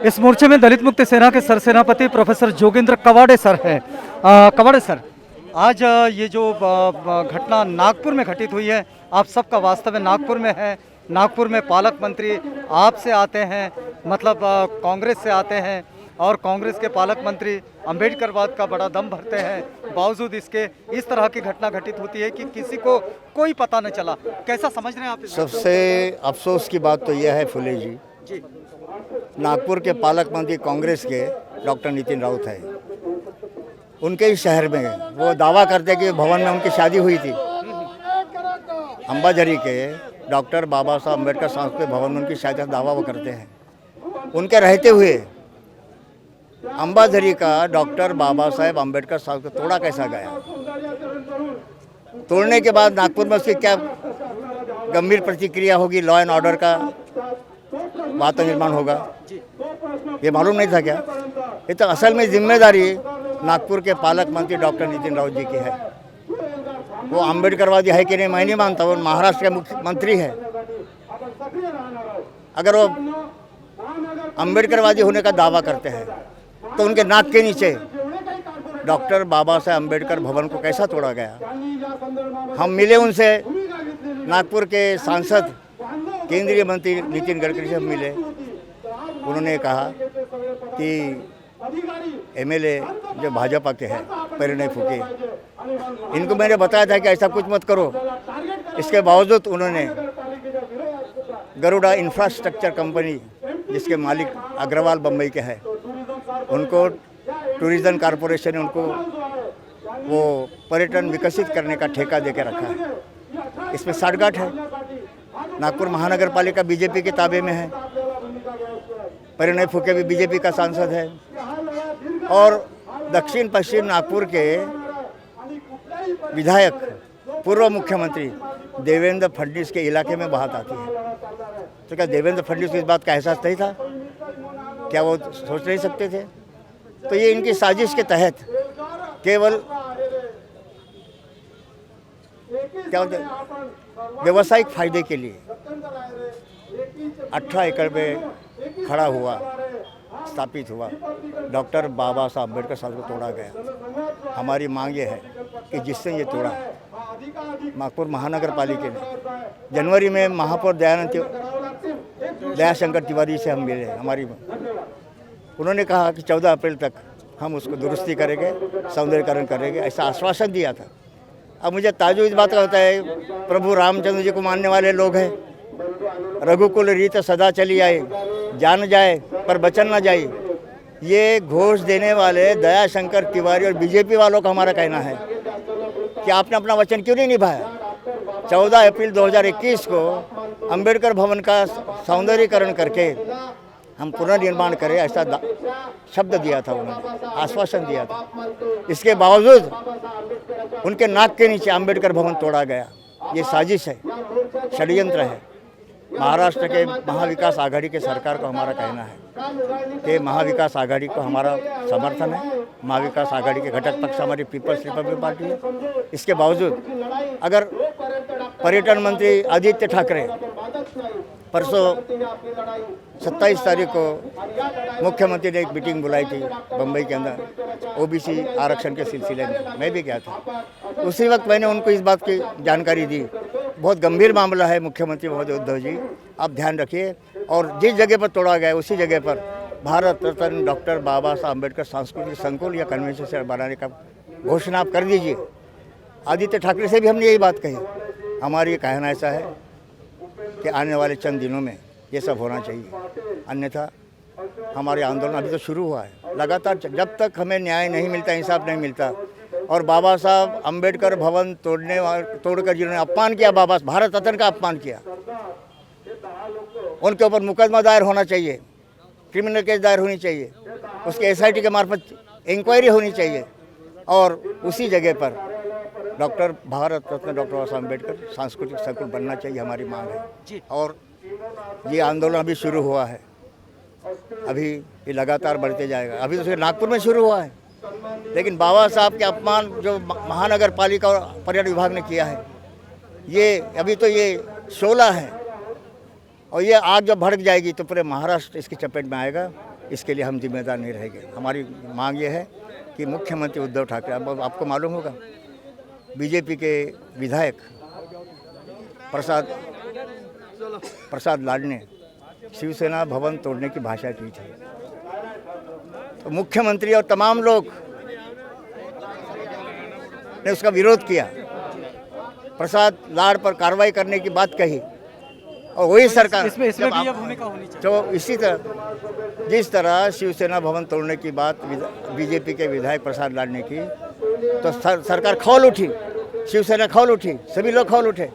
इस मोर्चे में दलित मुक्ति सेना के सरसेनापति प्रोफेसर जोगेंद्र कवाड़े सर हैं। कवाड़े सर, आज ये जो घटना नागपुर में घटित हुई है, आप सबका वास्तव में नागपुर में है। नागपुर में पालक मंत्री आपसे आते हैं, मतलब कांग्रेस से आते हैं, और कांग्रेस के पालक मंत्री अंबेडकरवाद का बड़ा दम भरते हैं। बावजूद इसके इस तरह की घटना घटित होती है कि किसी को कोई पता न चला। कैसा समझ रहे हैं आप? सबसे अफसोस की बात तो यह है फुले जी, नागपुर के पालक मंत्री कांग्रेस के डॉक्टर नितिन राउत है। उनके ही शहर में वो दावा करते कि भवन में उनकी शादी हुई थी। अंबाझरी के डॉक्टर बाबा साहब अम्बेडकर सांस्कृतिक भवन में उनकी शादी का दावा वो करते हैं। उनके रहते हुए अंबाझरी का डॉक्टर बाबा साहेब अम्बेडकर सांस्कृतिक तोड़ा कैसा गया? तोड़ने के बाद नागपुर में उसकी क्या गंभीर प्रतिक्रिया होगी, लॉ एंड ऑर्डर का वातावरण निर्माण होगा, ये मालूम नहीं था क्या? ये तो असल में जिम्मेदारी नागपुर के पालक मंत्री डॉक्टर नितिन राउत जी की है। वो अम्बेडकरवादी है कि नहीं मैं नहीं मानता, वो महाराष्ट्र के मुख्यमंत्री है। अगर वो अम्बेडकरवादी होने का दावा करते हैं तो उनके नाक के नीचे डॉक्टर बाबा साहेब अम्बेडकर भवन को कैसा तोड़ा गया? हम मिले उनसे, नागपुर के सांसद केंद्रीय मंत्री नितिन गडकरी से हम मिले। उन्होंने कहा कि एमएलए जो भाजपा के हैं परिणय फुके, इनको मैंने बताया था कि ऐसा कुछ मत करो। इसके बावजूद उन्होंने गरुड़ा इंफ्रास्ट्रक्चर कंपनी, जिसके मालिक अग्रवाल बम्बई के हैं, उनको टूरिज्म कॉरपोरेशन ने उनको वो पर्यटन विकसित करने का ठेका देके रखा है। इसमें साठगांठ है। नागपुर महानगर पालिका बीजेपी के ताबे में है। परिणय फुके भी बीजेपी का सांसद है। और दक्षिण पश्चिम नागपुर के विधायक पूर्व मुख्यमंत्री देवेंद्र फडणवीस के इलाके में बात आती है। तो क्या देवेंद्र फडणवीस को इस बात का एहसास नहीं था? क्या वो सोच नहीं सकते थे? तो ये इनकी साजिश के तहत केवल क्या बोलते व्यवसायिक फायदे के लिए 18 एकड़ में खड़ा हुआ, स्थापित हुआ डॉक्टर बाबा साहब अम्बेडकर साहब को तोड़ा गया। हमारी मांग ये है कि जिससे ये तोड़ा, नागपुर महानगर पालिका ने जनवरी में महापौर दयाशंकर तिवारी से हम मिले। उन्होंने कहा कि 14 अप्रैल तक हम उसको दुरुस्ती करेंगे, सौंदर्यकरण करेंगे, ऐसा आश्वासन दिया था। अब मुझे ताज्जुब इस बात का होता है, प्रभु रामचंद्र जी को मानने वाले लोग हैं। रघुकुल रीत सदा चली आए, जान जाए पर बचन न जाए, ये घोष देने वाले दयाशंकर तिवारी और बीजेपी वालों का हमारा कहना है कि आपने अपना वचन क्यों नहीं निभाया? 14 अप्रैल 2021 को अंबेडकर भवन का सौंदर्यीकरण करके हम पुनर्निर्माण करें, ऐसा शब्द दिया था उन्होंने, आश्वासन दिया था। इसके बावजूद उनके नाक के नीचे अंबेडकर भवन तोड़ा गया। ये साजिश है, षड्यंत्र है। महाराष्ट्र के महाविकास आघाड़ी के सरकार को हमारा कहना है कि महाविकास आघाड़ी को हमारा समर्थन है। महाविकास आघाड़ी के घटक पक्ष हमारी पीपल्स रिपब्लिक पार्टी है। इसके बावजूद अगर पर्यटन मंत्री आदित्य ठाकरे परसों 27 तारीख को मुख्यमंत्री ने एक मीटिंग बुलाई थी बम्बई के अंदर ओबीसी आरक्षण के सिलसिले में, मैं भी गया था। उसी वक्त मैंने उनको इस बात की जानकारी दी। बहुत गंभीर मामला है मुख्यमंत्री महोदय उद्धव जी, आप ध्यान रखिए। और जिस जगह पर तोड़ा गया उसी जगह पर भारत रत्न डॉक्टर बाबा साहब अम्बेडकर सांस्कृतिक संकुल या कन्वेंशन सेंटर बनाने का घोषणा आप कर दीजिए। आदित्य ठाकरे से भी हमने यही बात कही। हमारी कहना ऐसा है कि आने वाले चंद दिनों में ये सब होना चाहिए, अन्यथा हमारे आंदोलन अभी तो शुरू हुआ है। लगातार जब तक हमें न्याय नहीं मिलता, इंसाफ नहीं मिलता, और बाबा साहब अम्बेडकर भवन तोड़कर जिन्होंने अपमान किया, बाबा भारत रत्न का अपमान किया, उनके ऊपर मुकदमा दायर होना चाहिए, क्रिमिनल केस दायर होनी चाहिए, उसके एसआईटी के मार्फत इंक्वायरी होनी चाहिए, और उसी जगह पर डॉक्टर भारत रत्न डॉक्टर बाबा साहब अम्बेडकर सांस्कृतिक संकुल बनना चाहिए, हमारी मांग है। और ये आंदोलन अभी शुरू हुआ है, अभी ये लगातार बढ़ते जाएगा। अभी तो नागपुर में शुरू हुआ है, लेकिन बाबा साहब के अपमान जो महानगर पालिका और पर्यटन विभाग ने किया है, ये अभी तो ये 16 है, और ये आग जब भड़क जाएगी तो पूरे महाराष्ट्र इसकी चपेट में आएगा। इसके लिए हम जिम्मेदार नहीं रहेंगे। हमारी मांग ये है कि मुख्यमंत्री उद्धव ठाकरे, अब आपको मालूम होगा बीजेपी के विधायक प्रसाद लाड ने शिवसेना भवन तोड़ने की भाषा की थी, तो मुख्यमंत्री और तमाम लोग ने उसका विरोध किया, प्रसाद लाड पर कार्रवाई करने की बात कही, और वही सरकार इसमें भी यह भूमिका होनी चाहिए। जो इसी तरह जिस तरह शिवसेना भवन तोड़ने की बात बीजेपी के विधायक प्रसाद लाड ने की, तो सरकार खौल उठी, शिवसेना खौल उठी, सभी लोग खौल उठे।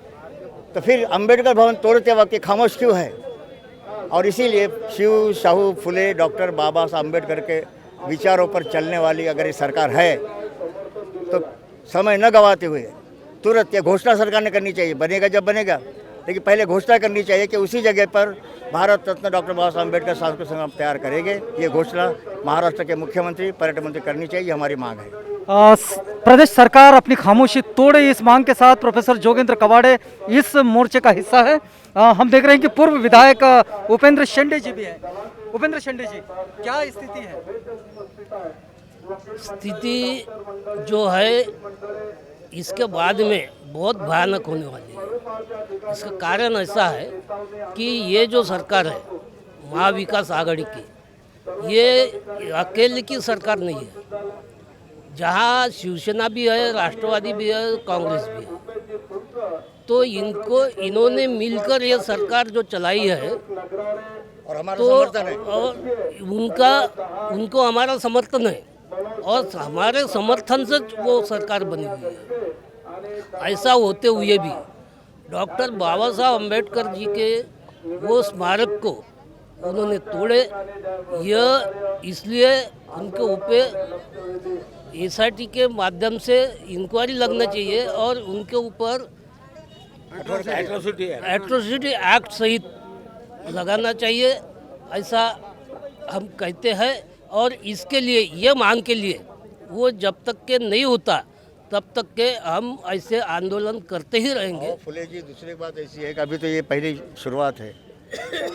तो फिर अंबेडकर भवन तोड़ते वक्त खामोश क्यों है? और इसीलिए शिव, साहू, फुले, डॉक्टर बाबा साहब अम्बेडकर के विचारों पर चलने वाली अगर ये सरकार है तो समय न गंवाते हुए तुरंत ये घोषणा सरकार ने करनी चाहिए, बनेगा जब बनेगा, लेकिन पहले घोषणा करनी चाहिए कि उसी जगह पर भारत रत्न डॉक्टर बाबा साहब अम्बेडकर सांस्कृतिक संग्राम तैयार करेंगे। ये घोषणा महाराष्ट्र के मुख्यमंत्री, पर्यटन मंत्री करनी चाहिए, हमारी मांग है। प्रदेश सरकार अपनी खामोशी तोड़े, इस मांग के साथ प्रोफेसर जोगेंद्र कवाड़े इस मोर्चे का हिस्सा है। हम देख रहे हैं कि पूर्व विधायक उपेंद्र शेंडे जी भी हैं। उपेंद्र शेंडे जी, क्या स्थिति है? स्थिति जो है इसके बाद में बहुत भयानक होने वाली है। इसका कारण ऐसा है कि ये जो सरकार है महाविकास आघाड़ी की, ये अकेले की सरकार नहीं है। जहाँ शिवसेना भी है, राष्ट्रवादी भी है, कांग्रेस भी है, तो इन्होंने मिलकर ये सरकार जो चलाई है, और हमारा तो समर्थन है, और उनको हमारा समर्थन है, और हमारे समर्थन से वो सरकार बनी हुई है। ऐसा होते हुए भी डॉक्टर बाबा साहब अम्बेडकर जी के वो स्मारक को उन्होंने तोड़े। यह इसलिए उनके ऊपर एसआईटी के माध्यम से इंक्वायरी लगना चाहिए और उनके ऊपर एट्रोसिटी एक्ट सहित लगाना चाहिए, ऐसा हम कहते हैं। और इसके लिए, ये मांग के लिए, वो जब तक के नहीं होता तब तक के हम ऐसे आंदोलन करते ही रहेंगे। फुले जी, दूसरी बात ऐसी है कि अभी तो ये पहली शुरुआत है,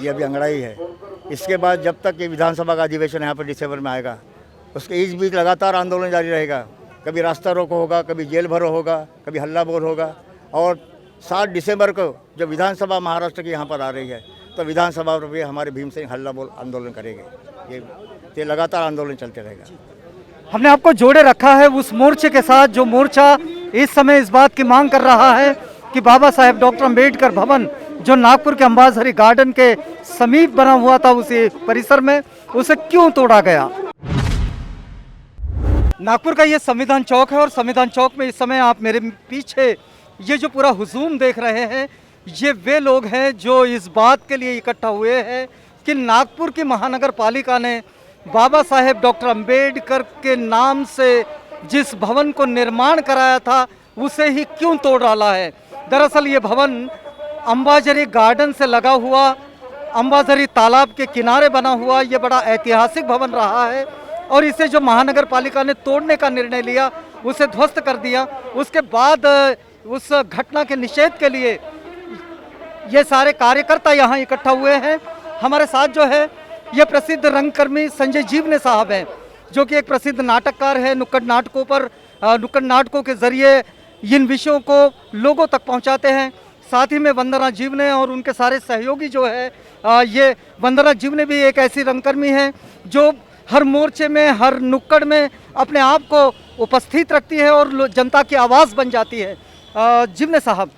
ये अभी अंगड़ाई है। इसके बाद जब तक ये विधानसभा का अधिवेशन यहाँ पर दिसंबर में आएगा, उसके इस बीच लगातार आंदोलन जारी रहेगा। कभी रास्ता रोको होगा, कभी जेल भरो होगा, कभी हल्ला बोल होगा। और 7 दिसंबर को जब विधानसभा महाराष्ट्र की यहाँ पर आ रही है, तो विधानसभा पर भी हमारे भीमसेन हल्ला बोल आंदोलन करेंगे। ये लगातार आंदोलन चलते रहेगा। हमने आपको जोड़े रखा है उस मोर्चे के साथ जो मोर्चा इस समय इस बात की मांग कर रहा है कि बाबा साहेब डॉक्टर अम्बेडकर भवन जो नागपुर के अंबाझरी गार्डन के समीप बना हुआ था, उसी परिसर में, उसे क्यों तोड़ा गया। नागपुर का ये संविधान चौक है और संविधान चौक में इस समय आप मेरे पीछे ये जो पूरा हुजूम देख रहे हैं, ये वे लोग हैं जो इस बात के लिए इकट्ठा हुए हैं कि नागपुर की महानगर पालिका ने बाबा साहेब डॉक्टर अंबेडकर के नाम से जिस भवन को निर्माण कराया था उसे ही क्यों तोड़ डाला है। दरअसल ये भवन अंबाझरी गार्डन से लगा हुआ, अंबाझरी तालाब के किनारे बना हुआ ये बड़ा ऐतिहासिक भवन रहा है, और इसे जो महानगर पालिका ने तोड़ने का निर्णय लिया, उसे ध्वस्त कर दिया। उसके बाद उस घटना के निषेध के लिए ये सारे कार्यकर्ता यहाँ इकट्ठा हुए हैं। हमारे साथ जो है ये प्रसिद्ध रंगकर्मी संजय जीवने साहब हैं, जो कि एक प्रसिद्ध नाटककार है। नुक्कड़ नाटकों के जरिए इन विषयों को लोगों तक पहुंचाते हैं। साथ ही में वंदना जीवने और उनके सारे सहयोगी जो है, ये वंदना जीवने भी एक ऐसी रंगकर्मी है जो हर मोर्चे में, हर नुक्कड़ में अपने आप को उपस्थित रखती है और जनता की आवाज़ बन जाती है। जीवने साहब,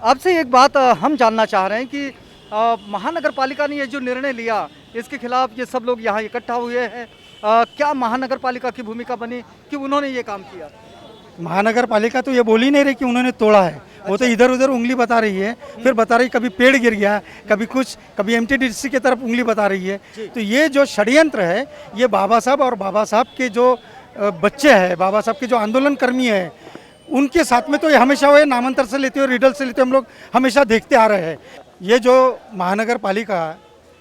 आपसे एक बात हम जानना चाह रहे हैं कि महानगर पालिका ने ये जो निर्णय लिया, इसके खिलाफ ये सब लोग यहाँ इकट्ठा हुए हैं। क्या महानगर पालिका की भूमिका बनी कि उन्होंने ये काम किया? महानगर पालिका तो ये बोल ही नहीं रही कि उन्होंने तोड़ा है। वो तो इधर उधर उंगली बता रही है, फिर बता रही कभी पेड़ गिर गया, कभी कुछ, कभी एमटीडीसी की तरफ उंगली बता रही है। तो ये जो षड्यंत्र है, ये बाबा साहब और बाबा साहब के जो बच्चे हैं, बाबा साहब के जो आंदोलन कर्मी हैं, उनके साथ में तो ये हमेशा वो नामांतर से लेते हुए, रिडल से लेते हम लोग हमेशा देखते आ रहे हैं। ये जो महानगर पालिका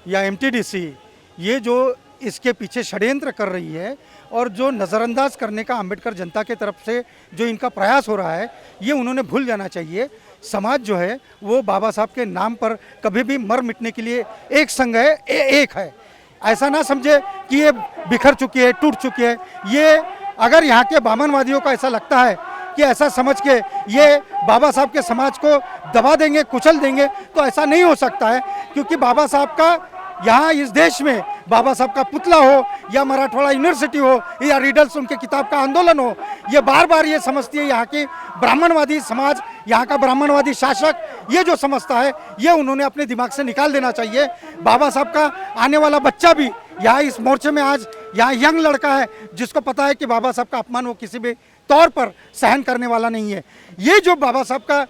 या एमटीडीसी, ये जो इसके पीछे षड्यंत्र कर रही है और जो नज़रअंदाज करने का अंबेडकर जनता के तरफ से जो इनका प्रयास हो रहा है, ये उन्होंने भूल जाना चाहिए। समाज जो है वो बाबा साहब के नाम पर कभी भी मर मिटने के लिए एक संग है, एक है। ऐसा ना समझे कि ये बिखर चुकी है, टूट चुकी है। ये अगर यहाँ के बामनवादियों को ऐसा लगता है कि ऐसा समझ के ये बाबा साहब के समाज को दबा देंगे, कुचल देंगे, तो ऐसा नहीं हो सकता है। क्योंकि बाबा साहब का यहाँ इस देश में बाबा साहब का पुतला हो या मराठवाड़ा यूनिवर्सिटी हो या रीडल्स उनके किताब का आंदोलन हो, ये बार बार ये समझती है यहाँ की ब्राह्मणवादी समाज, यहाँ का ब्राह्मणवादी शासक ये जो समझता है, ये उन्होंने अपने दिमाग से निकाल देना चाहिए। बाबा साहब का आने वाला बच्चा भी यहाँ इस मोर्चे में आज यहाँ यंग लड़का है जिसको पता है कि बाबा साहब का अपमान वो किसी भी तौर पर सहन करने वाला नहीं है। ये जो बाबा साहब का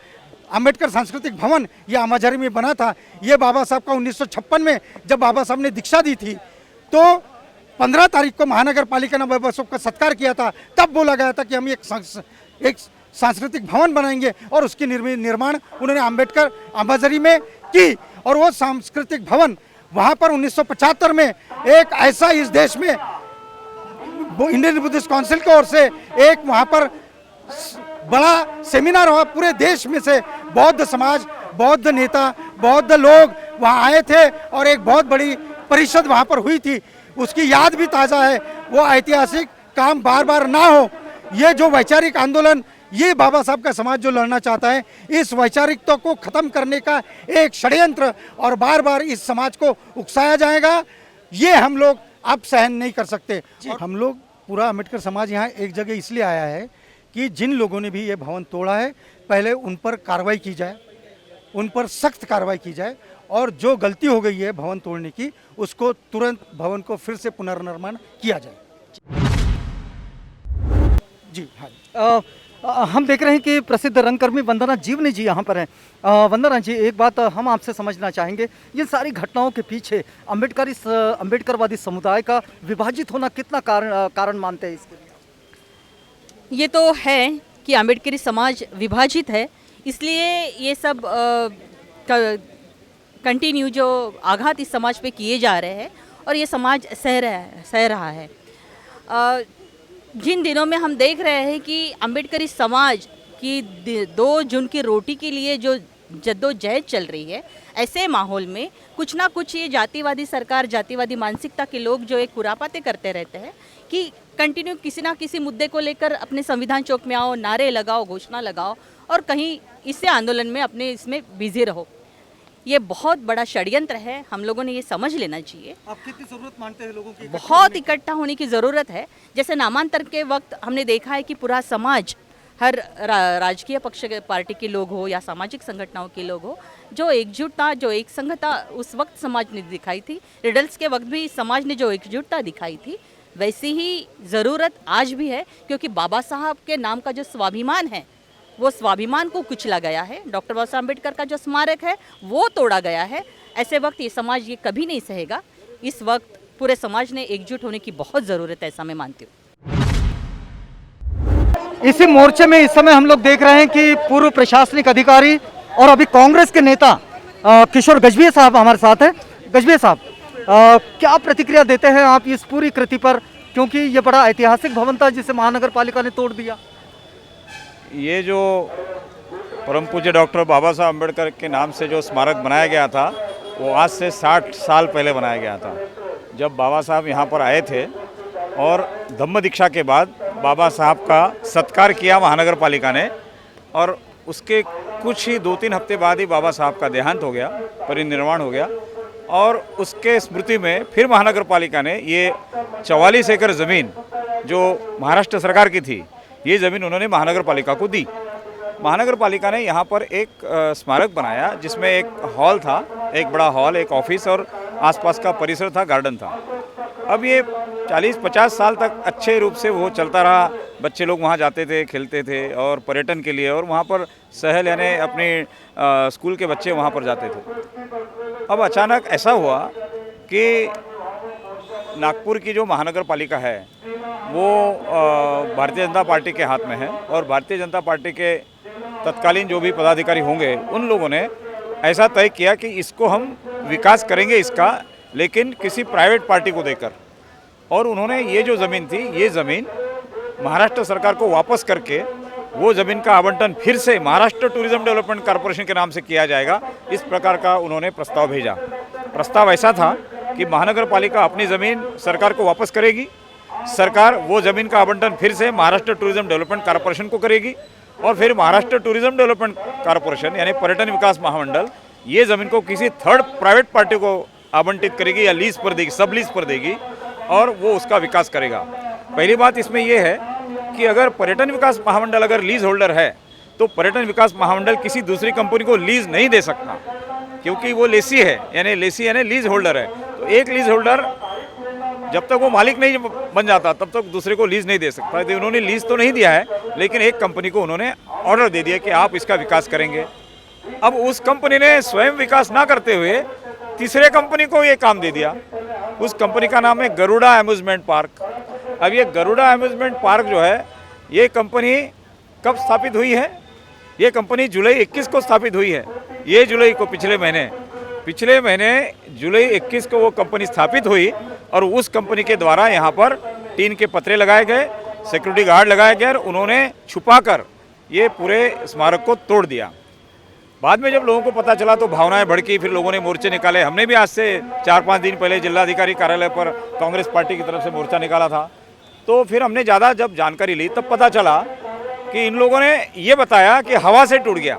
अंबेडकर सांस्कृतिक भवन ये अमाझरी में बना था, ये बाबा साहब का 1956 में जब बाबा साहब ने दीक्षा दी थी तो 15 तारीख को महानगर पालिका ने बाबा साहब का सत्कार किया था। तब बोला गया था कि हम एक सांस्कृतिक भवन बनाएंगे और उसकी निर्माण उन्होंने अंबेडकर अमाझरी में की। और वो सांस्कृतिक भवन वहाँ पर 1975 में एक ऐसा इस देश में इंडियन बुद्धिस्ट काउंसिल की ओर से एक वहाँ पर बड़ा सेमिनार हुआ। पूरे देश में से बौद्ध समाज, बौद्ध नेता, बौद्ध लोग वहाँ आए थे और एक बहुत बड़ी परिषद वहाँ पर हुई थी। उसकी याद भी ताज़ा है। वो ऐतिहासिक काम बार बार ना हो, ये जो वैचारिक आंदोलन ये बाबा साहब का समाज जो लड़ना चाहता है, इस वैचारिकता को ख़त्म करने का एक षड्यंत्र और बार बार इस समाज को उकसाया जाएगा, ये हम लोग अब सहन नहीं कर सकते। हम लोग पूरा अम्बेडकर समाज यहाँ एक जगह इसलिए आया है कि जिन लोगों ने भी ये भवन तोड़ा है, पहले उन पर कार्रवाई की जाए, उन पर सख्त कार्रवाई की जाए और जो गलती हो गई है भवन तोड़ने की, उसको तुरंत भवन को फिर से पुनर्निर्माण किया जाए। जी हाँ। हम देख रहे हैं कि प्रसिद्ध रंगकर्मी वंदना जीवनी जी यहाँ पर हैं। वंदना जी, एक बात हम आपसे समझना चाहेंगे, ये सारी घटनाओं के पीछे अम्बेडकरवादी समुदाय का विभाजित होना कितना कारण मानते हैं इसके लिए? ये तो है कि अम्बेडकरी समाज विभाजित है, इसलिए ये सब कंटिन्यू जो आघात इस समाज पे किए जा रहे हैं और ये समाज सह रहा है। जिन दिनों में हम देख रहे हैं कि अम्बेडकरी समाज की 2 जून की रोटी के लिए जो जद्दोजहद चल रही है, ऐसे माहौल में कुछ ना कुछ ये जातिवादी सरकार, जातिवादी मानसिकता के लोग जो एक खुरापाते करते रहते हैं कि कंटिन्यू किसी ना किसी मुद्दे को लेकर अपने संविधान चौक में आओ, नारे लगाओ, घोषणा लगाओ और कहीं इससे आंदोलन में अपने इसमें बिजी रहो। ये बहुत बड़ा षड्यंत्र है, हम लोगों ने ये समझ लेना चाहिए। आप कितनी ज़रूरत मानते हैं लोगों की? बहुत इकट्ठा होने की ज़रूरत है। जैसे नामांतरण के वक्त हमने देखा है कि पूरा समाज, हर राजकीय पक्ष के पार्टी के लोग हो या सामाजिक संगठनों के लोग हो, जो एकजुटता, जो एक संघता उस वक्त समाज ने दिखाई थी, रिडल्स के वक्त भी समाज ने जो एकजुटता दिखाई थी, वैसी ही ज़रूरत आज भी है। क्योंकि बाबा साहब के नाम का जो स्वाभिमान है, वो स्वाभिमान को कुचला गया है। डॉक्टर बाबा साहब अम्बेडकर का जो स्मारक है वो तोड़ा गया है। ऐसे वक्त ये समाज ये कभी नहीं सहेगा। इस वक्त पूरे समाज ने एकजुट होने की बहुत ज़रूरत है, ऐसा मैं मानती हूँ। इसी मोर्चे में इस समय हम लोग देख रहे हैं कि पूर्व प्रशासनिक अधिकारी और अभी कांग्रेस के नेता किशोर गजभिया साहब हमारे साथ हैं। गजभिया साहब, क्या प्रतिक्रिया देते हैं आप इस पूरी कृति पर, क्योंकि ये बड़ा ऐतिहासिक भवन था जिसे महानगर पालिका ने तोड़ दिया? ये जो परम पूज्य डॉक्टर बाबा साहब अम्बेडकर के नाम से जो स्मारक बनाया गया था, वो आज से 60 साल पहले बनाया गया था, जब बाबा साहब यहाँ पर आए थे। और धम्म दीक्षा के बाद बाबा साहब का सत्कार किया महानगर पालिका ने, और उसके कुछ ही 2-3 हफ्ते बाद ही बाबा साहब का देहांत हो गया, परिनिर्वाण हो गया। और उसके स्मृति में फिर महानगर पालिका ने ये 44 एकड़ ज़मीन जो महाराष्ट्र सरकार की थी, ये ज़मीन उन्होंने महानगर पालिका को दी। महानगर पालिका ने यहाँ पर एक स्मारक बनाया जिसमें एक हॉल था, एक बड़ा हॉल, एक ऑफिस और आसपास का परिसर था, गार्डन था। अब ये 40-50 साल तक अच्छे रूप से वो चलता रहा। बच्चे लोग वहाँ जाते थे, खेलते थे और पर्यटन के लिए, और वहाँ पर सहल यानी अपने स्कूल के बच्चे वहाँ पर जाते थे। अब अचानक ऐसा हुआ कि नागपुर की जो महानगर पालिका है वो भारतीय जनता पार्टी के हाथ में है, और भारतीय जनता पार्टी के तत्कालीन जो भी पदाधिकारी होंगे उन लोगों ने ऐसा तय किया कि इसको हम विकास करेंगे इसका, लेकिन किसी प्राइवेट पार्टी को देकर। और उन्होंने ये जो ज़मीन थी, ये ज़मीन महाराष्ट्र सरकार को वापस करके वो ज़मीन का आवंटन फिर से महाराष्ट्र टूरिज्म डेवलपमेंट कॉरपोरेशन के नाम से किया जाएगा, इस प्रकार का उन्होंने प्रस्ताव भेजा। प्रस्ताव ऐसा था कि महानगर पालिका अपनी ज़मीन सरकार को वापस करेगी, सरकार वो ज़मीन का आवंटन फिर से महाराष्ट्र टूरिज्म डेवलपमेंट कॉरपोरेशन को करेगी और फिर महाराष्ट्र टूरिज्म डेवलपमेंट कॉरपोरेशन यानी पर्यटन विकास महामंडल ये ज़मीन को किसी थर्ड प्राइवेट पार्टी को आवंटित करेगी या लीज पर देगी, सब लीज पर देगी और वो उसका विकास करेगा। पहली बात इसमें यह है कि अगर पर्यटन विकास महामंडल अगर लीज होल्डर है तो पर्यटन विकास महामंडल किसी दूसरी कंपनी को लीज नहीं दे सकता, क्योंकि वो लेसी है, यानी लीज होल्डर है। तो एक लीज होल्डर जब तक वो मालिक नहीं बन जाता तब तक दूसरे को लीज नहीं दे सकता। तो उन्होंने लीज तो नहीं दिया है, लेकिन एक कंपनी को उन्होंने ऑर्डर दे दिया कि आप इसका विकास करेंगे। अब उस कंपनी ने स्वयं विकास ना करते हुए तीसरे कंपनी को ये काम दे दिया। उस कंपनी का नाम है गरुड़ा अम्यूज़मेंट पार्क। अब ये गरुड़ा अम्यूज़मेंट पार्क जो है, ये कंपनी कब स्थापित हुई है? ये कंपनी जुलाई 21 को स्थापित हुई है। ये जुलाई को पिछले महीने जुलाई 21 को वो कंपनी स्थापित हुई और उस कंपनी के द्वारा यहाँ पर टीन के पतरे लगाए गए, सिक्योरिटी गार्ड लगाए गए और उन्होंने छुपाकर ये पूरे स्मारक को तोड़ दिया। बाद में जब लोगों को पता चला तो भावनाएं भड़की, फिर लोगों ने मोर्चे निकाले। हमने भी आज से 4-5 दिन पहले जिलाधिकारी कार्यालय पर कांग्रेस पार्टी की तरफ से मोर्चा निकाला था। तो फिर हमने ज़्यादा जब जानकारी ली तब पता चला कि इन लोगों ने ये बताया कि हवा से टूट गया।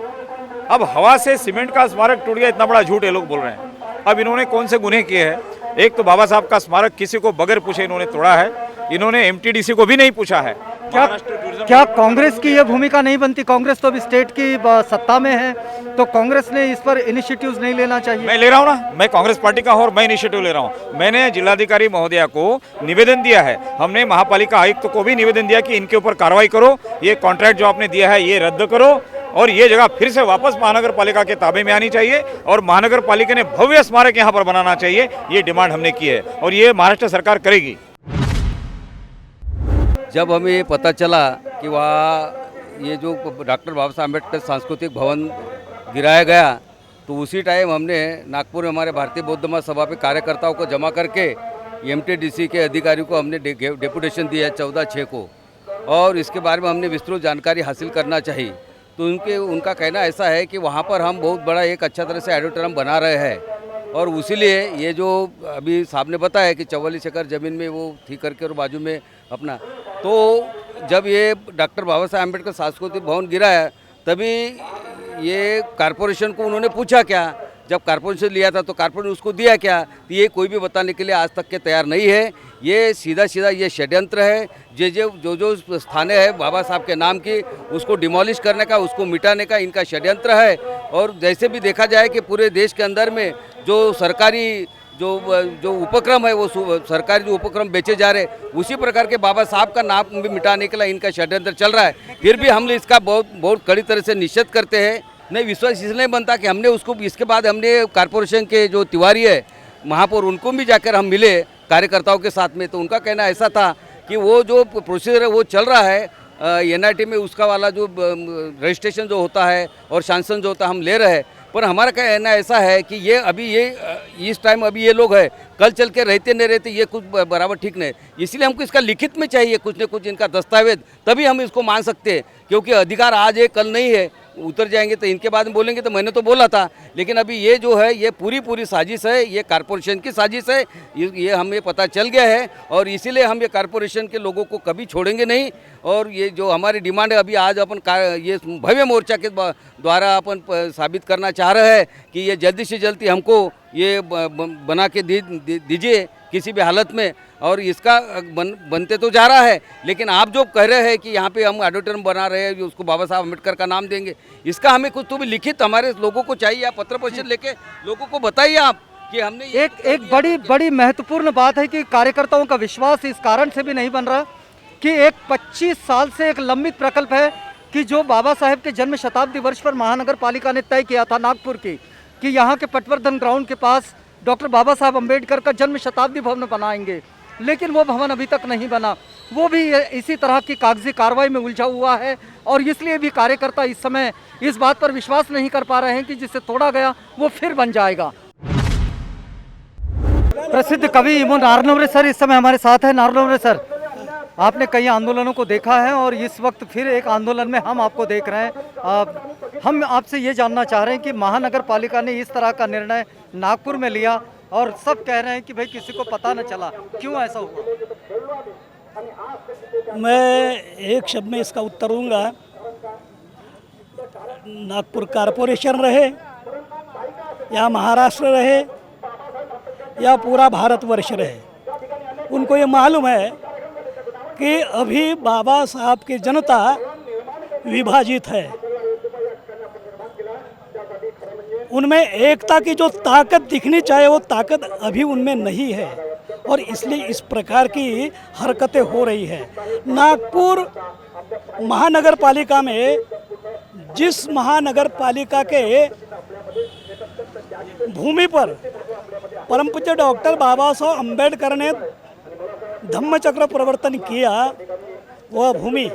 अब हवा से सीमेंट का स्मारक टूट गया, इतना बड़ा झूठ ये लोग बोल रहे हैं। अब इन्होंने कौन से गुनाह किए हैं? एक तो बाबा साहब का स्मारक किसी को बगैर पूछे इन्होंने तोड़ा है, इन्होंने एमटीडीसी को भी नहीं पूछा है। क्या कांग्रेस की यह भूमिका नहीं बनती? कांग्रेस तो अभी स्टेट की सत्ता में है, तो कांग्रेस ने इस पर इनिशिएटिव्स नहीं लेना चाहिए? मैं ले रहा हूँ ना, मैं कांग्रेस पार्टी का हूँ और मैं इनिशिएटिव ले रहा हूँ। मैंने जिलाधिकारी महोदया को निवेदन दिया है, हमने महापालिका आयुक्त को भी निवेदन दिया कि इनके ऊपर कार्रवाई करो, ये कॉन्ट्रैक्ट जो आपने दिया है ये रद्द करो और ये जगह फिर से वापस महानगर पालिका के ताबे में आनी चाहिए और महानगर पालिका ने भव्य स्मारक यहाँ पर बनाना चाहिए। ये डिमांड हमने की है और ये महाराष्ट्र सरकार करेगी। जब हमें ये पता चला कि वहाँ ये जो डॉक्टर बाबा साहब अम्बेडकर सांस्कृतिक भवन गिराया गया, तो उसी टाइम हमने नागपुर में हमारे भारतीय बौद्ध महासभा पे कार्यकर्ताओं को जमा करके एमटीडीसी के अधिकारियों को हमने डेपुटेशन दिया 14/6 को और इसके बारे में हमने विस्तृत जानकारी हासिल करना चाहिए। तो उनका कहना ऐसा है कि वहाँ पर हम बहुत बड़ा एक अच्छा तरह से ऑडिटोरियम बना रहे हैं और उसीलिए ये जो अभी साहब ने बताया कि 44 एकड़ ज़मीन में वो ठीक करके और बाजू में अपना, तो जब ये डॉक्टर बाबा साहब अम्बेडकर सांस्कृतिक भवन गिराया तभी ये कॉरपोरेशन को उन्होंने पूछा क्या, जब कॉरपोरेशन लिया था तो कॉरपोरेशन उसको दिया क्या, तो ये कोई भी बताने के लिए आज तक के तैयार नहीं है। ये सीधा ये षड्यंत्र है। जो स्थाने है बाबा साहब के नाम की उसको डिमोलिश करने का, उसको मिटाने का इनका षड्यंत्र है। और जैसे भी देखा जाए कि पूरे देश के अंदर में जो सरकारी जो उपक्रम है वो सरकारी जो उपक्रम बेचे जा रहे, उसी प्रकार के बाबा साहब का नाम भी मिटाने के लिए इनका षड्यंत्र चल रहा है। फिर भी हम इसका बहुत कड़ी तरह से निषेध करते हैं। नहीं, विश्वास इसलिए बनता कि हमने उसको इसके बाद हमने कॉरपोरेशन के जो तिवारी है महापौर उनको भी जाकर हम मिले कार्यकर्ताओं के साथ में, तो उनका कहना ऐसा था कि वो जो प्रोसीजर है वो चल रहा है एनआईटी में, उसका वाला जो रजिस्ट्रेशन जो होता है और शासन जो होता है हम ले रहे हैं, पर हमारा कहना ऐसा है कि ये अभी इस टाइम अभी ये लोग है, कल चल के रहते नहीं रहते ये कुछ बराबर ठीक नहीं। इसलिए हमको इसका लिखित में चाहिए कुछ न कुछ इनका दस्तावेज, तभी हम इसको मान सकते हैं, क्योंकि अधिकार आज है कल नहीं है। उतर जाएंगे तो इनके बाद में बोलेंगे तो मैंने तो बोला था, लेकिन अभी ये जो है ये पूरी साजिश है, ये कॉरपोरेशन की साजिश है, ये हमें पता चल गया है और इसीलिए हम ये कॉरपोरेशन के लोगों को कभी छोड़ेंगे नहीं। और ये जो हमारी डिमांड है अभी आज अपन ये भव्य मोर्चा के द्वारा अपन साबित करना चाह रहे हैं कि ये जल्दी से जल्दी हमको ये बना के दीजिए किसी भी हालत में। और इसका बनते तो जा रहा है, लेकिन आप जो कह रहे हैं कि यहाँ पे हम ऑडिटोरियम बना रहे हैं उसको बाबा साहब अम्बेडकर का नाम देंगे, इसका हमें कुछ तो भी लिखित हमारे लोगों को चाहिए। आप पत्र परिषद लेके लोगों को बताइए आप कि हमने एक बड़ी महत्वपूर्ण बात है कि कार्यकर्ताओं का विश्वास इस कारण से भी नहीं बन रहा कि एक 25 साल से एक लंबित प्रकल्प है कि जो बाबा साहेब के जन्म शताब्दी वर्ष पर महानगर पालिका ने तय किया था नागपुर की कि यहाँ के पटवर्धन ग्राउंड के पास डॉक्टर बाबा साहब अम्बेडकर का जन्म शताब्दी भवन बनाएंगे, लेकिन वो भवन अभी तक नहीं बना। वो भी इसी तरह की कागजी कार्रवाई में उलझा हुआ है और इसलिए भी कार्यकर्ता इस समय इस बात पर विश्वास नहीं कर पा रहे हैं कि जिसे तोड़ा गया वो फिर बन जाएगा। प्रसिद्ध कवि इमो नारनवरे सर इस समय हमारे साथ है। नारनवरे सर, आपने कई आंदोलनों को देखा है और इस वक्त फिर एक आंदोलन में हम आपको देख रहे हैं। हम आपसे ये जानना चाह रहे हैं कि महानगर पालिका ने इस तरह का निर्णय नागपुर में लिया, और सब कह रहे हैं कि भाई किसी को पता न चला, क्यों ऐसा हुआ? मैं एक शब्द में इसका उत्तर दूंगा। नागपुर कॉरपोरेशन रहे या महाराष्ट्र रहे या पूरा भारतवर्ष रहे, उनको ये मालूम है कि अभी बाबा साहब की जनता विभाजित है। उनमें एकता की जो ताकत दिखनी चाहिए वो ताकत अभी उनमें नहीं है, और इसलिए इस प्रकार की हरकतें हो रही है। नागपुर महानगर पालिका में, जिस महानगर पालिका के भूमि पर परम पूज्य डॉक्टर बाबा साहब अम्बेडकर ने धम्मचक्र प्रवर्तन किया, वह भूमि,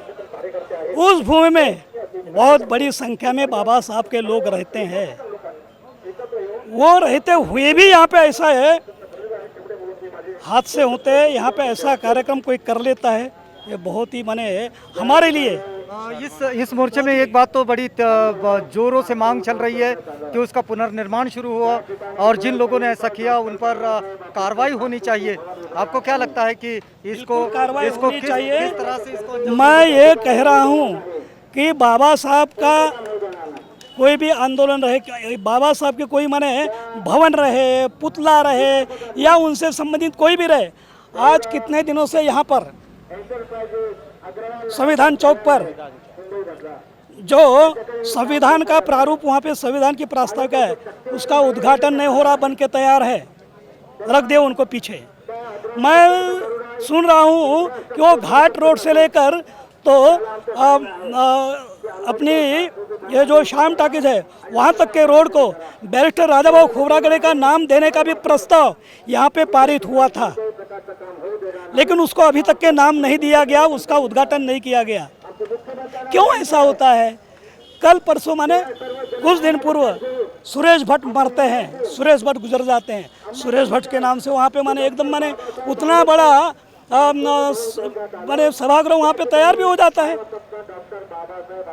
उस भूमि में बहुत बड़ी संख्या में बाबा साहब के लोग रहते हैं। वो रहते हुए भी यहाँ पे ऐसा है, हादसे होते हैं, यहाँ पे ऐसा कार्यक्रम कोई कर लेता है, ये बहुत ही माने हमारे लिए। इस मोर्चे में एक बात तो बड़ी जोरों से मांग चल रही है कि उसका पुनर्निर्माण शुरू हुआ, और जिन लोगों ने ऐसा किया उन पर कार्रवाई होनी चाहिए। आपको क्या लगता है कि इसको कार्रवाई होनी चाहिए? किस तरह से इसको? मैं ये कह रहा हूँ कि बाबा साहब का कोई भी आंदोलन रहे, बाबा साहब के कोई माने भवन रहे, पुतला रहे, या उनसे संबंधित कोई भी रहे, आज कितने दिनों से यहाँ पर संविधान चौक पर जो संविधान का प्रारूप, वहाँ पे संविधान की प्रास्ताविका है, उसका उद्घाटन नहीं हो रहा, बन के तैयार है, रख दे उनको पीछे। मैं सुन रहा हूँ कि वो घाट रोड से लेकर तो अपनी ये जो श्याम टाकीज है वहाँ तक के रोड को बैरिस्टर राजाभाऊ खोबरागड़े का नाम देने का भी प्रस्ताव यहाँ पे पारित हुआ था, लेकिन उसको अभी तक के नाम नहीं दिया गया, उसका उद्घाटन नहीं किया गया। क्यों ऐसा होता है? कल परसों माने कुछ दिन पूर्व सुरेश भट्ट मरते हैं, सुरेश भट्ट गुजर जाते हैं। सुरेश भट्ट के नाम से वहाँ पे माने एकदम माने उतना बड़ा माने सभागृह वहाँ पे तैयार भी हो जाता है,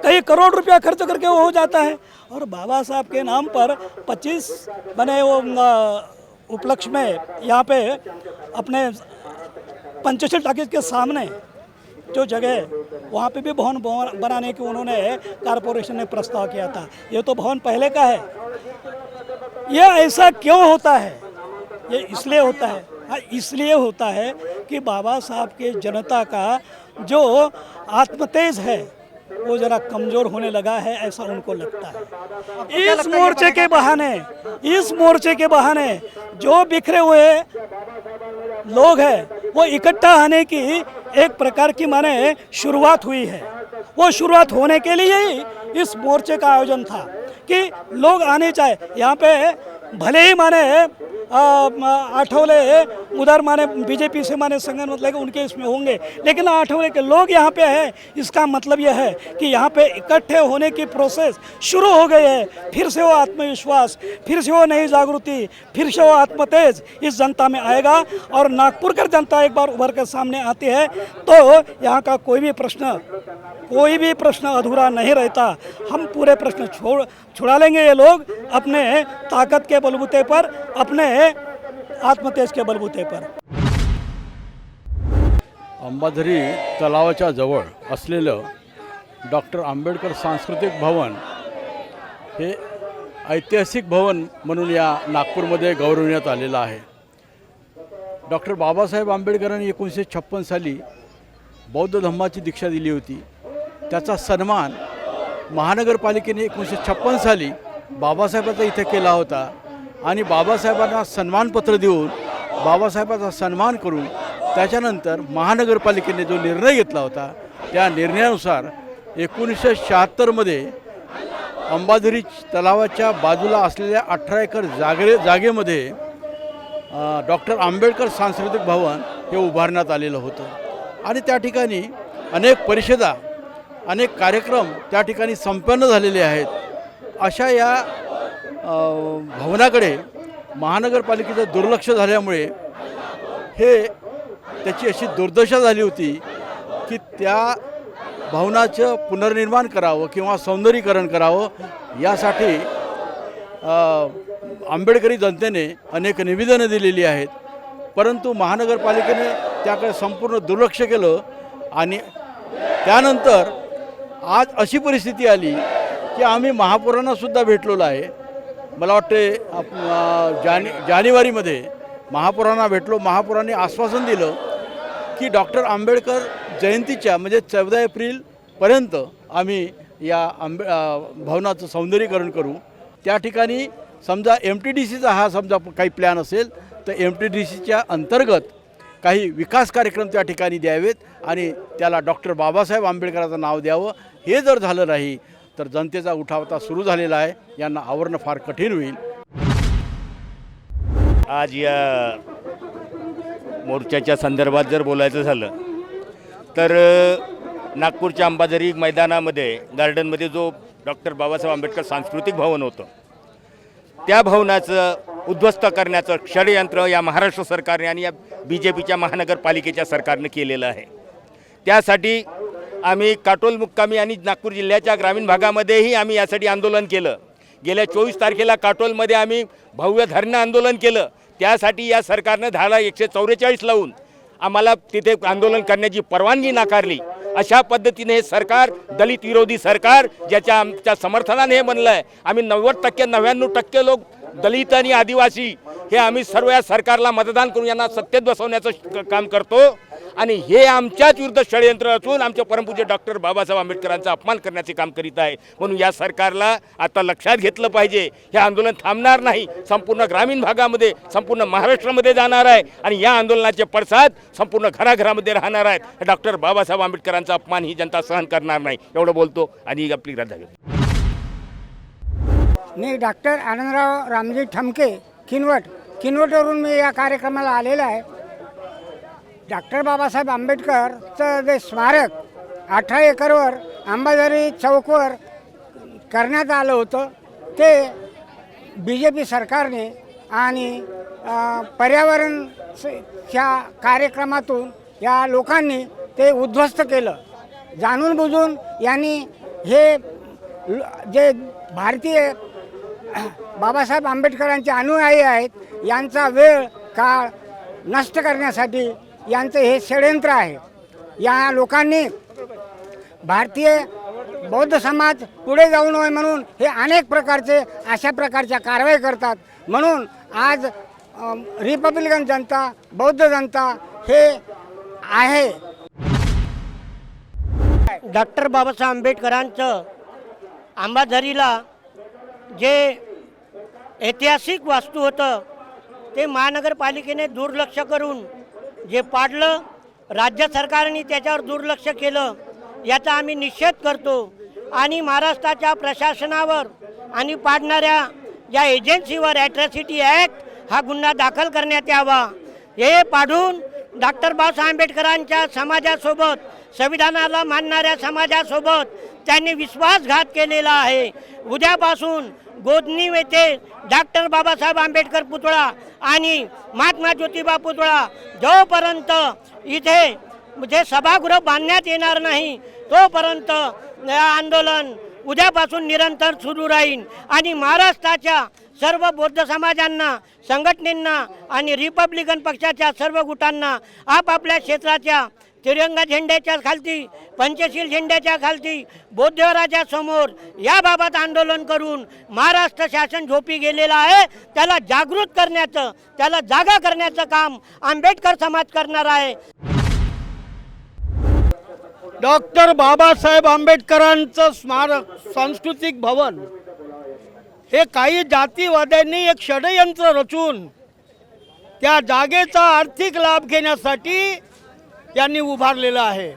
कई करोड़ रुपया खर्च करके वो हो जाता है। और बाबा साहब के नाम पर 25 बने वो उपलक्ष्य में यहाँ पे अपने पंचशील टाकीज के सामने जो जगह है वहाँ पे भी भवन बनाने की उन्होंने कॉरपोरेशन ने प्रस्ताव किया था। ये तो भवन पहले का है। ये ऐसा क्यों होता है? ये इसलिए होता है, इसलिए होता है कि बाबा साहब के जनता का जो आत्मतेज है वो जरा कमज़ोर होने लगा है, ऐसा उनको लगता है। इस मोर्चे के बहाने जो बिखरे हुए लोग हैं वो इकट्ठा आने की एक प्रकार की माने शुरुआत हुई है। वो शुरुआत होने के लिए ही इस मोर्चे का आयोजन था कि लोग आने चाहे यहाँ पे। भले ही माने आठवले उधर माने बीजेपी से माने संगठन मतलब उनके इसमें होंगे, लेकिन आठवले के लोग यहाँ पे हैं, इसका मतलब यह है कि यहाँ पे इकट्ठे होने की प्रोसेस शुरू हो गई है। फिर से वो आत्मविश्वास, फिर से वो नई जागृति, फिर से वो आत्मतेज इस जनता में आएगा, और नागपुर का जनता एक बार उभर कर सामने आती है तो यहाँ का कोई भी प्रश्न अधूरा नहीं रहता। हम पूरे प्रश्न छुड़ा लेंगे। ये लोग अपने ताकत के बलबूते पर, अपने आत्मतेज के बलबूते पर। अंबाझरी तलावाच्या जवळ असलेलं डॉक्टर आंबेडकर सांस्कृतिक भवन हे ऐतिहासिक भवन म्हणून या नागपूरमध्ये गौरवण्यात आलेलं आहे। डॉक्टर बाबासाहेब आंबेडकरांनी 1956 साली बौद्ध धम्माची दीक्षा दिली होती। त्याचा सन्मान महानगरपालिकेने 1956 साली बाबासाहेबांचा इथे केला होता, आणि बाबासाहेबांना सन्मानपत्र देऊन बाबासाहेबांचा सन्मान करून त्याच्यानंतर महानगरपालिकेने जो निर्णय घेतला होता त्या निर्णयानुसार 1976 मध्ये अंबाझरी तलावाच्या बाजूला असलेल्या 18 एकर जागेमध्ये डॉक्टर आंबेडकर सांस्कृतिक भवन हे उभारण्यात आलेलं होतं, आणि त्या ठिकाणी अनेक परिषदा, अनेक कार्यक्रम त्या ठिकाणी संपन्न झालेले आहेत। अशा या भवनाकडे महानगरपालिकेचं दुर्लक्ष झाल्यामुळे त्याची अशी दुर्दशा झाली होती की त्या भवनाचं पुनर्निर्माण करावं किंवा सौंदर्यीकरण करावं यासाठी आंबेडकरी जनतेने अनेक निवेदनं दिलेली आहेत, परंतु महानगरपालिकेने त्याकडे संपूर्ण दुर्लक्ष केलं आणि त्यानंतर आज अशी परिस्थिती आली की आम्ही महापौरांनासुद्धा भेटलेलो आहे. मला वाटते जानेवारीमध्ये महापौरांना भेटलो. महापौरांनी आश्वासन दिलं की डॉक्टर आंबेडकर जयंतीच्या म्हणजे 14 एप्रिलपर्यंत आम्ही या भवनाचं सौंदर्यीकरण करू. त्या ठिकाणी समजा MTDCचा हा समजा काही प्लॅन असेल तर MTDCच्या अंतर्गत काही विकास कार्यक्रम त्या ठिकाणी द्यावेत आणि त्याला डॉक्टर बाबासाहेब आंबेडकरांचं नाव द्यावं. हे जर झालं नाही तर जनतेचा उठाव आता सुरू झालेला आहे, यांना आवरणं फार कठीण होईल. आज या मोर्चाच्या संदर्भात जर बोलायचं झालं तर नागपूरच्या अंबाझरी मैदानामध्ये गार्डनमध्ये जो डॉक्टर बाबासाहेब आंबेडकर सांस्कृतिक भवन होतं त्या भवनाचं उद्ध्वस्त करण्याचं षडयंत्र या महाराष्ट्र सरकारने आणि या BJPच्या महानगरपालिकेच्या सरकारनं केलेलं आहे. त्यासाठी आम्ही काटोल मुक्कामी आणि नागपूर जिल्ह्याच्या ग्रामीण भागामध्येही आम्ही यासाठी आंदोलन केलं. गेल्या 24 तारखेला काटोलमध्ये आम्ही भव्य धरणं आंदोलन केलं. त्यासाठी या सरकारनं धारा 144 लावून आम्हाला तिथे आंदोलन करण्याची परवानगी नाकारली. अशा पद्धतीने हे सरकार दलित विरोधी सरकार ज्याच्या आमच्या समर्थनाने हे बनलं आहे. आम्ही 90% 99% लोक दलित आणि आदिवासी हे आम्ही सर्व या सरकारला मतदान करून यांना सत्तेत बसवण्याचं काम करतो आणि हे आमच्याच विरुद्ध षडयंत्र असून आमच्या परमपूज्य डॉक्टर बाबासाहेब आंबेडकरांचा अपमान करण्याचे काम करीत आहे. म्हणून या सरकारला आता लक्षात घेतलं पाहिजे. हे आंदोलन थांबणार नाही, संपूर्ण ग्रामीण भागामध्ये संपूर्ण महाराष्ट्रामध्ये जाणार आहे आणि या आंदोलनाचे पडसाद संपूर्ण घराघरामध्ये राहणार आहेत. डॉक्टर बाबासाहेब आंबेडकरांचा अपमान ही जनता सहन करणार नाही. एवढं बोलतो आणि आपली रजा घेतो. मी डॉक्टर आनंदराव रामजी ठमके किनवटवरून मी या कार्यक्रमाला आलेला आहे. डॉक्टर बाबासाहेब आंबेडकरचं जे स्मारक 18 एकरवर अंबाझरी चौकवर करण्यात आलं होतं ते BJP सरकारने आणि पर्यावरणच्या कार्यक्रमातून या लोकांनी ते उद्ध्वस्त केलं. जाणून बुजून यांनी हे जे भारतीय बाबासाहेब आंबेडकरांचे अनुयायी आहेत यांचा वेळ काळ नष्ट करण्यासाठी यांचं हे षडयंत्र आहे. या लोकांनी भारतीय बौद्ध समाज पुढे जाऊ नये म्हणून हे अनेक प्रकारचे अशा प्रकारच्या कारवाई करतात. म्हणून आज रिपब्लिकन जनता बौद्ध जनता हे आहे. डॉक्टर बाबासाहेब आंबेडकरांचं अंबाझरीला जे ऐतिहासिक वास्तू होतं ते महानगरपालिकेने दुर्लक्ष करून जे पाडलं, राज्य सरकारने त्याच्यावर दुर्लक्ष केलं, याचा आम्ही निषेध करतो आणि महाराष्ट्राच्या प्रशासनावर आणि पाडणाऱ्या या एजन्सीवर ॲट्रॉसिटी ॲक्ट हा गुन्हा दाखल करण्यात यावा. हे पाडून डॉक्टर बाबासाहेब आंबेडकरांच्या समाजासोबत, संविधानाला मानणाऱ्या समाजासोबत त्यांनी विश्वासघात केलेला आहे. उद्यापासून गोदनी येथे डॉक्टर बाबासाहेब आंबेडकर पुतळा आणि महात्मा ज्योतिबा पुतळा जोपर्यंत इथे जे सभागृह बांधण्यात येणार नाही तोपर्यंत आंदोलन उद्यापासून निरंतर सुरू राहील आणि महाराष्ट्राच्या सर्व बौद्ध समाजांना, संघटनेंना आणि रिपब्लिकन पक्षाच्या सर्व गुटांना आपापल्या क्षेत्राच्या तिरंगा झेंड्याच्या खालती, पंचशील झेंड्याच्या खालती, बौद्धराच्या समोर याबाबत आंदोलन करून महाराष्ट्र शासन झोपी गेलेलं आहे. त्याला जागृत करण्याचं, त्याला जागा करण्याचं काम आंबेडकर समाज करणार आहे. डॉक्टर बाबासाहेब आंबेडकरांचं स्मारक सांस्कृतिक भवन हे काही जातीवाद्यांनी एक षडयंत्र रचून त्या जागेचा आर्थिक लाभ घेण्यासाठी यांनी उभारलेलं आहे.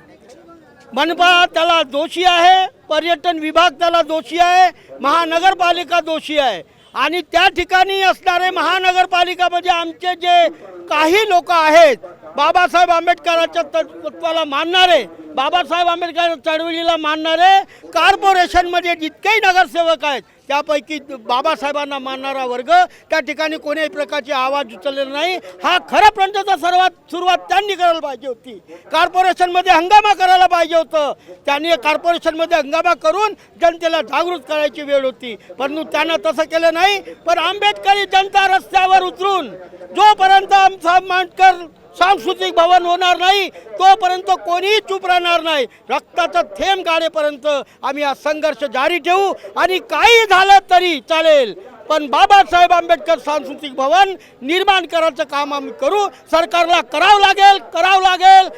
मनपा त्याला दोषी आहे, पर्यटन विभाग त्याला दोषी आहे, महानगरपालिका दोषी आहे आणि त्या ठिकाणी असणारे महानगरपालिका म्हणजे आमचे जे काही लोक आहेत बाबासाहेब आंबेडकरांच्या तत्वाला मानणारे, बाबासाहेब आंबेडकर चळवळीला मानणारे, कॉर्पोरेशनमध्ये जितकेही नगरसेवक आहेत त्यापैकी बाबासाहेबांना मानणारा वर्ग त्या ठिकाणी कोणत्याही प्रकारची आवाज उचललेला नाही। हा खऱ्यापर्यंतचा सुरुवात त्यांनी करायला पाहिजे होती। कॉर्पोरेशनमध्ये हंगामा करायला पाहिजे होतं। त्यांनी कॉर्पोरेशनमध्ये हंगामा करून जनतेला जागृत करायची वेळ होती, परंतु त्यांना तसं केलं नाही। पण आंबेडकरी जनता रस्त्यावर उतरून जोपर्यंत आमचा आंबेडकर सांस्कृतिक भवन होणार नाही तोपर्यंत कोणीही चूप राहणार नाही। रक्ताचं थेंब गाडेपर्यंत आम्ही हा संघर्ष जारी ठेवू आणि काही झालं तरी चालेल, पण बाबासाहेब आंबेडकर सांस्कृतिक भवन निर्माण करायचं काम आम्ही करू। सरकारला करावं लागेल करावं लागेल।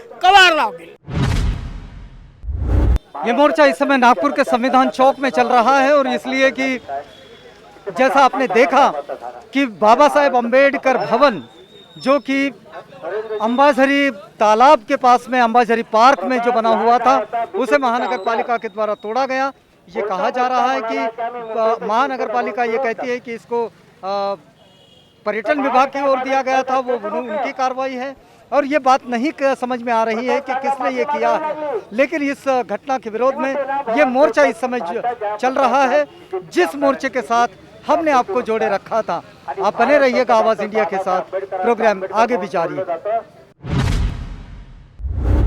ये मोर्चा इस समय नागपुर के संविधान चौक में चल रहा है और इसलिए कि जैसा आपने देखा कि बाबा साहेब अम्बेडकर भवन जो कि अंबाझरी तालाब के पास में अंबाझरी पार्क में जो बना हुआ था उसे महानगर पालिका के द्वारा तोड़ा गया। ये कहा जा रहा है कि महानगर पालिका ये कहती है कि इसको पर्यटन विभाग की ओर दिया गया था, वो उनकी कार्रवाई है और ये बात नहीं समझ में आ रही है कि किसने ये किया है। लेकिन इस घटना के विरोध में ये मोर्चा इस समय चल रहा है, जिस मोर्चे के साथ हमने आपको जोड़े रखा था। आप बने रहिएगा आवाज़ इंडिया के साथ, प्रोग्राम आगे भी जारी है।